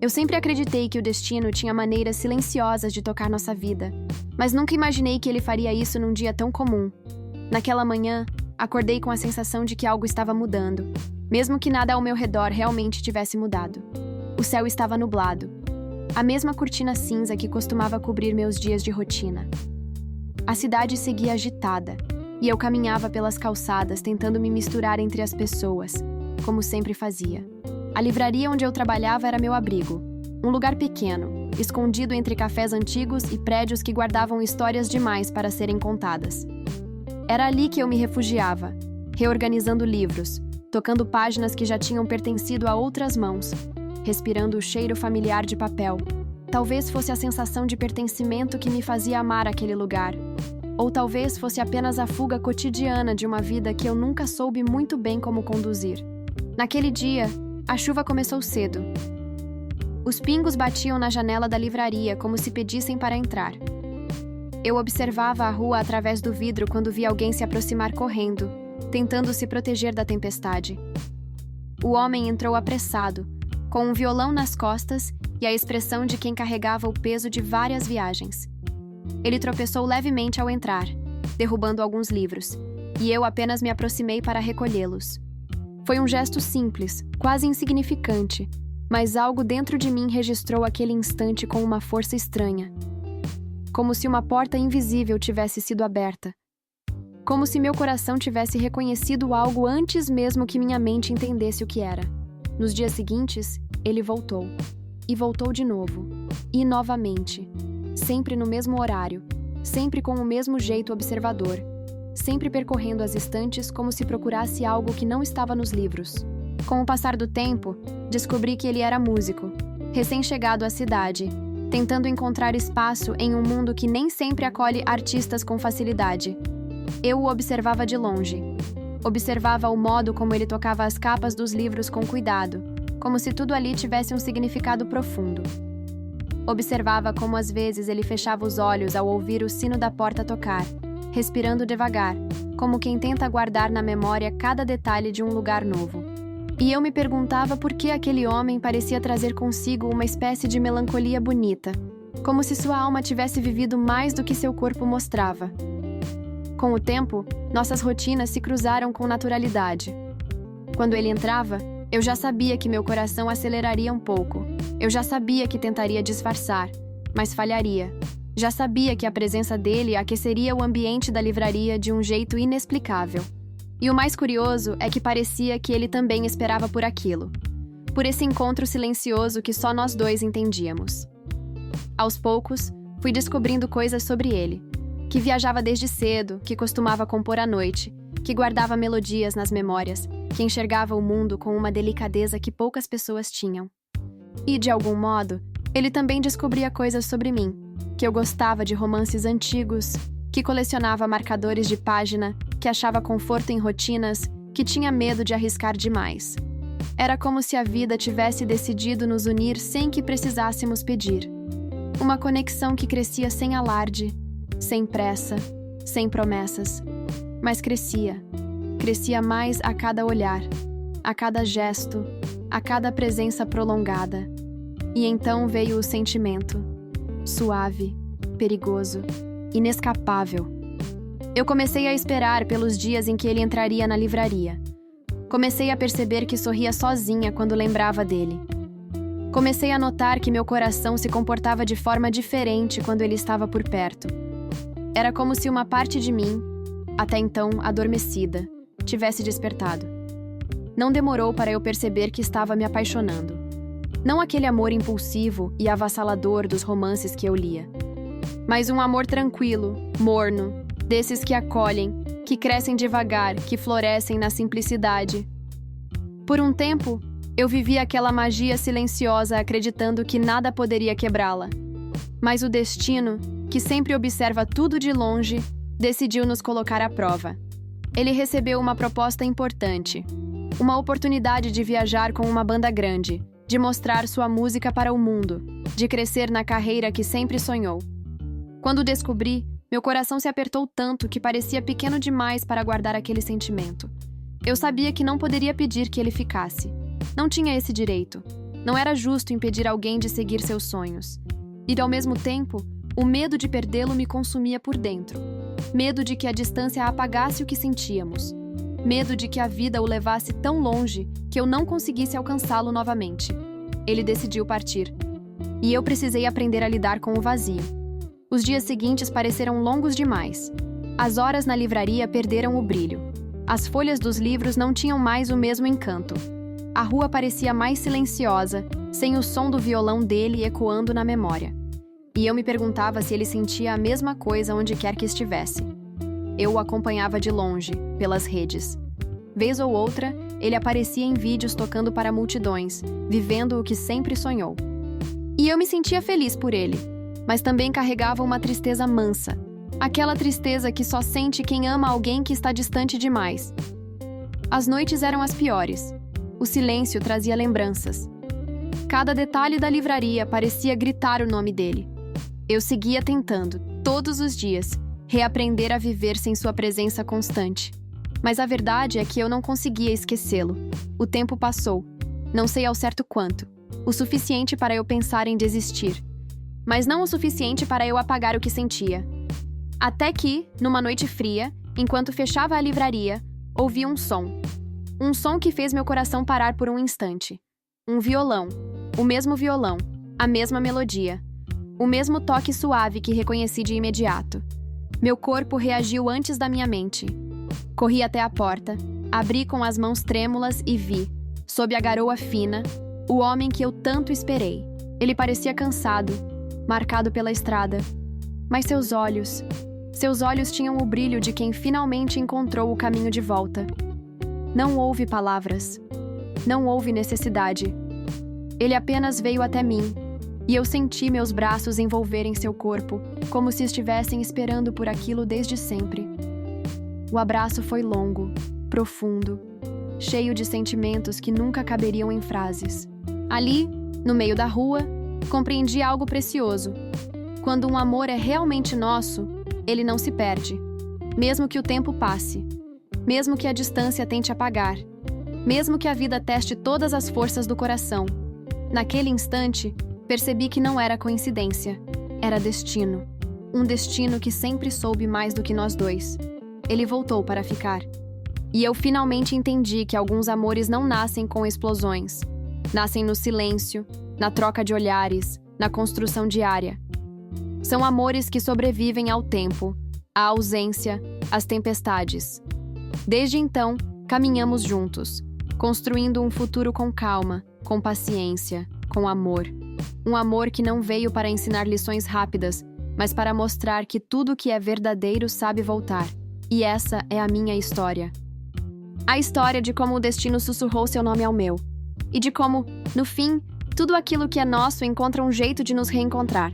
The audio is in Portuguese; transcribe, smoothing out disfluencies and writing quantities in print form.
Eu sempre acreditei que o destino tinha maneiras silenciosas de tocar nossa vida, mas nunca imaginei que ele faria isso num dia tão comum. Naquela manhã, acordei com a sensação de que algo estava mudando, mesmo que nada ao meu redor realmente tivesse mudado. O céu estava nublado, a mesma cortina cinza que costumava cobrir meus dias de rotina. A cidade seguia agitada, e eu caminhava pelas calçadas tentando me misturar entre as pessoas, como sempre fazia. A livraria onde eu trabalhava era meu abrigo, um lugar pequeno, escondido entre cafés antigos e prédios que guardavam histórias demais para serem contadas. Era ali que eu me refugiava, reorganizando livros, tocando páginas que já tinham pertencido a outras mãos, respirando o cheiro familiar de papel. Talvez fosse a sensação de pertencimento que me fazia amar aquele lugar. Ou talvez fosse apenas a fuga cotidiana de uma vida que eu nunca soube muito bem como conduzir. Naquele dia, a chuva começou cedo. Os pingos batiam na janela da livraria como se pedissem para entrar. Eu observava a rua através do vidro quando vi alguém se aproximar correndo, tentando se proteger da tempestade. O homem entrou apressado, com um violão nas costas e a expressão de quem carregava o peso de várias viagens. Ele tropeçou levemente ao entrar, derrubando alguns livros, e eu apenas me aproximei para recolhê-los. Foi um gesto simples, quase insignificante, mas algo dentro de mim registrou aquele instante com uma força estranha. Como se uma porta invisível tivesse sido aberta. Como se meu coração tivesse reconhecido algo antes mesmo que minha mente entendesse o que era. Nos dias seguintes, ele voltou. E voltou de novo. E novamente. Sempre no mesmo horário. Sempre com o mesmo jeito observador. Sempre percorrendo as estantes como se procurasse algo que não estava nos livros. Com o passar do tempo, descobri que ele era músico, recém-chegado à cidade, tentando encontrar espaço em um mundo que nem sempre acolhe artistas com facilidade. Eu o observava de longe. Observava o modo como ele tocava as capas dos livros com cuidado, como se tudo ali tivesse um significado profundo. Observava como às vezes ele fechava os olhos ao ouvir o sino da porta tocar, respirando devagar, como quem tenta guardar na memória cada detalhe de um lugar novo. E eu me perguntava por que aquele homem parecia trazer consigo uma espécie de melancolia bonita, como se sua alma tivesse vivido mais do que seu corpo mostrava. Com o tempo, nossas rotinas se cruzaram com naturalidade. Quando ele entrava, eu já sabia que meu coração aceleraria um pouco. Eu já sabia que tentaria disfarçar, mas falharia. Já sabia que a presença dele aqueceria o ambiente da livraria de um jeito inexplicável. E o mais curioso é que parecia que ele também esperava por aquilo. Por esse encontro silencioso que só nós dois entendíamos. Aos poucos, fui descobrindo coisas sobre ele. Que viajava desde cedo, que costumava compor à noite, que guardava melodias nas memórias, que enxergava o mundo com uma delicadeza que poucas pessoas tinham. E, de algum modo, ele também descobria coisas sobre mim, que eu gostava de romances antigos, que colecionava marcadores de página, que achava conforto em rotinas, que tinha medo de arriscar demais. Era como se a vida tivesse decidido nos unir sem que precisássemos pedir. Uma conexão que crescia sem alarde, sem pressa, sem promessas. Mas crescia. Crescia mais a cada olhar, a cada gesto, a cada presença prolongada. E então veio o sentimento. Suave, perigoso, inescapável. Eu comecei a esperar pelos dias em que ele entraria na livraria. Comecei a perceber que sorria sozinha quando lembrava dele. Comecei a notar que meu coração se comportava de forma diferente quando ele estava por perto. Era como se uma parte de mim, até então adormecida, tivesse despertado. Não demorou para eu perceber que estava me apaixonando. Não aquele amor impulsivo e avassalador dos romances que eu lia, mas um amor tranquilo, morno, desses que acolhem, que crescem devagar, que florescem na simplicidade. Por um tempo, eu vivia aquela magia silenciosa acreditando que nada poderia quebrá-la. Mas o destino, que sempre observa tudo de longe, decidiu nos colocar à prova. Ele recebeu uma proposta importante, uma oportunidade de viajar com uma banda grande, de mostrar sua música para o mundo, de crescer na carreira que sempre sonhou. Quando descobri, meu coração se apertou tanto que parecia pequeno demais para guardar aquele sentimento. Eu sabia que não poderia pedir que ele ficasse. Não tinha esse direito. Não era justo impedir alguém de seguir seus sonhos. E, ao mesmo tempo, o medo de perdê-lo me consumia por dentro. Medo de que a distância apagasse o que sentíamos. Medo de que a vida o levasse tão longe que eu não conseguisse alcançá-lo novamente. Ele decidiu partir. E eu precisei aprender a lidar com o vazio. Os dias seguintes pareceram longos demais. As horas na livraria perderam o brilho. As folhas dos livros não tinham mais o mesmo encanto. A rua parecia mais silenciosa, sem o som do violão dele ecoando na memória. E eu me perguntava se ele sentia a mesma coisa onde quer que estivesse. Eu o acompanhava de longe, pelas redes. Vez ou outra, ele aparecia em vídeos tocando para multidões, vivendo o que sempre sonhou. E eu me sentia feliz por ele, mas também carregava uma tristeza mansa. Aquela tristeza que só sente quem ama alguém que está distante demais. As noites eram as piores. O silêncio trazia lembranças. Cada detalhe da livraria parecia gritar o nome dele. Eu seguia tentando, todos os dias, reaprender a viver sem sua presença constante. Mas a verdade é que eu não conseguia esquecê-lo. O tempo passou, não sei ao certo quanto. O suficiente para eu pensar em desistir. Mas não o suficiente para eu apagar o que sentia. Até que, numa noite fria, enquanto fechava a livraria, ouvi um som. Um som que fez meu coração parar por um instante. Um violão. O mesmo violão. A mesma melodia. O mesmo toque suave que reconheci de imediato. Meu corpo reagiu antes da minha mente. Corri até a porta, abri com as mãos trêmulas e vi, sob a garoa fina, o homem que eu tanto esperei. Ele parecia cansado, marcado pela estrada. Mas seus olhos tinham o brilho de quem finalmente encontrou o caminho de volta. Não houve palavras. Não houve necessidade. Ele apenas veio até mim, e eu senti meus braços envolverem seu corpo, como se estivessem esperando por aquilo desde sempre. O abraço foi longo, profundo, cheio de sentimentos que nunca caberiam em frases. Ali, no meio da rua, compreendi algo precioso. Quando um amor é realmente nosso, ele não se perde. Mesmo que o tempo passe, mesmo que a distância tente apagar, mesmo que a vida teste todas as forças do coração. Naquele instante, percebi que não era coincidência, era destino. Um destino que sempre soube mais do que nós dois. Ele voltou para ficar. E eu finalmente entendi que alguns amores não nascem com explosões. Nascem no silêncio, na troca de olhares, na construção diária. São amores que sobrevivem ao tempo, à ausência, às tempestades. Desde então, caminhamos juntos, construindo um futuro com calma, com paciência, com amor. Um amor que não veio para ensinar lições rápidas, mas para mostrar que tudo que é verdadeiro sabe voltar. E essa é a minha história. A história de como o destino sussurrou seu nome ao meu. E de como, no fim, tudo aquilo que é nosso encontra um jeito de nos reencontrar.